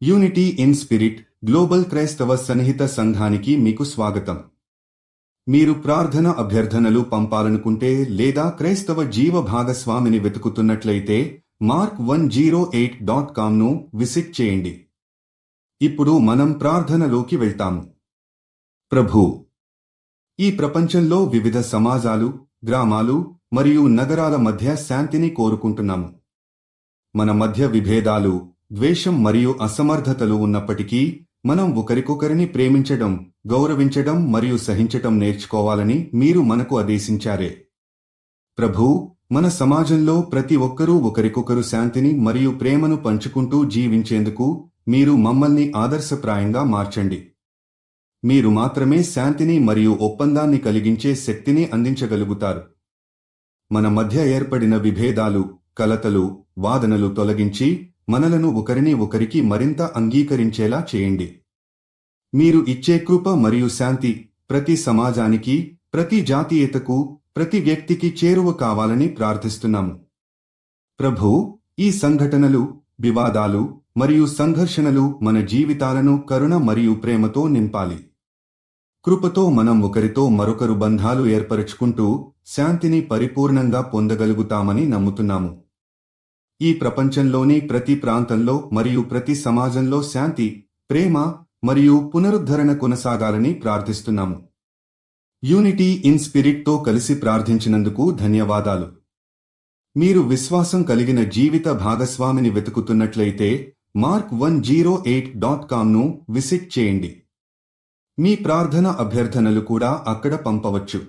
Unity in spirit global క్రైస్తవ సన్నిహిత సంఘానికి మీకు స్వాగతం. మీరు ప్రార్థన అభ్యర్థనలు పంపాలనుకుంటే లేదా క్రైస్తవ జీవ భాగస్వామిని వెతుకుతున్నట్లయితే mark108.comను విజిట్ చేయండి. ఇప్పుడు మనం ప్రార్థనలోకి వెళ్తాము. ప్రభూ, ఈ ప్రపంచంలో వివిధ సమాజాలు, గ్రామాలు మరియు నగరాల మధ్య శాంతిని కోరుకుంటున్నాము. మన మధ్య విభేదాలు, ద్వేషం మరియు అసమర్థతలు ఉన్నప్పటికీ మనం ఒకరికొకరిని ప్రేమించడం, గౌరవించడం మరియు సహించటం నేర్చుకోవాలని మీరు మనకు ఆదేశించారే. ప్రభూ, మన సమాజంలో ప్రతి ఒక్కరూ ఒకరికొకరు శాంతిని మరియు ప్రేమను పంచుకుంటూ జీవించేందుకు మీరు మమ్మల్ని ఆదర్శప్రాయంగా మార్చండి. మీరు మాత్రమే శాంతిని మరియు ఒప్పందాన్ని కలిగించే శక్తిని అందించగలుగుతారు. మన మధ్య ఏర్పడిన విభేదాలు, కలతలు, వాదనలు తొలగించి మనలను ఒకరిని ఒకరికి మరింత అంగీకరించేలా చేయండి. మీరు ఇచ్చే కృప మరియు శాంతి ప్రతి సమాజానికి, ప్రతి జాతీయతకు, ప్రతి వ్యక్తికి చేరువ కావాలని ప్రార్థిస్తున్నాము. ప్రభూ, ఈ సంఘటనలు, వివాదాలు మరియు సంఘర్షణలు మన జీవితాలను కరుణ మరియు ప్రేమతో నింపాలి. కృపతో మనం ఒకరితో మరొకరు బంధాలు ఏర్పరచుకుంటూ శాంతిని పరిపూర్ణంగా పొందగలుగుతామని నమ్ముతున్నాము. ఈ ప్రపంచంలోని ప్రతి ప్రాంతంలో మరియు ప్రతి సమాజంలో శాంతి, ప్రేమ మరియు పునరుద్ధరణ కొనసాగాలని ప్రార్థిస్తున్నాము. యూనిటీ ఇన్ స్పిరిట్తో కలిసి ప్రార్థించినందుకు ధన్యవాదాలు. మీరు విశ్వాసం కలిగిన జీవిత భాగస్వామిని వెతుకుతున్నట్లయితే mark108.comను విజిట్ చేయండి. మీ ప్రార్థన అభ్యర్థనలు కూడా అక్కడ పంపవచ్చు.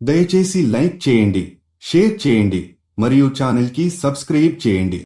దయచేసి లైక్ చేయండి, షేర్ చేయండి మరియు ఛానల్కి సబ్స్క్రైబ్ చేయండి.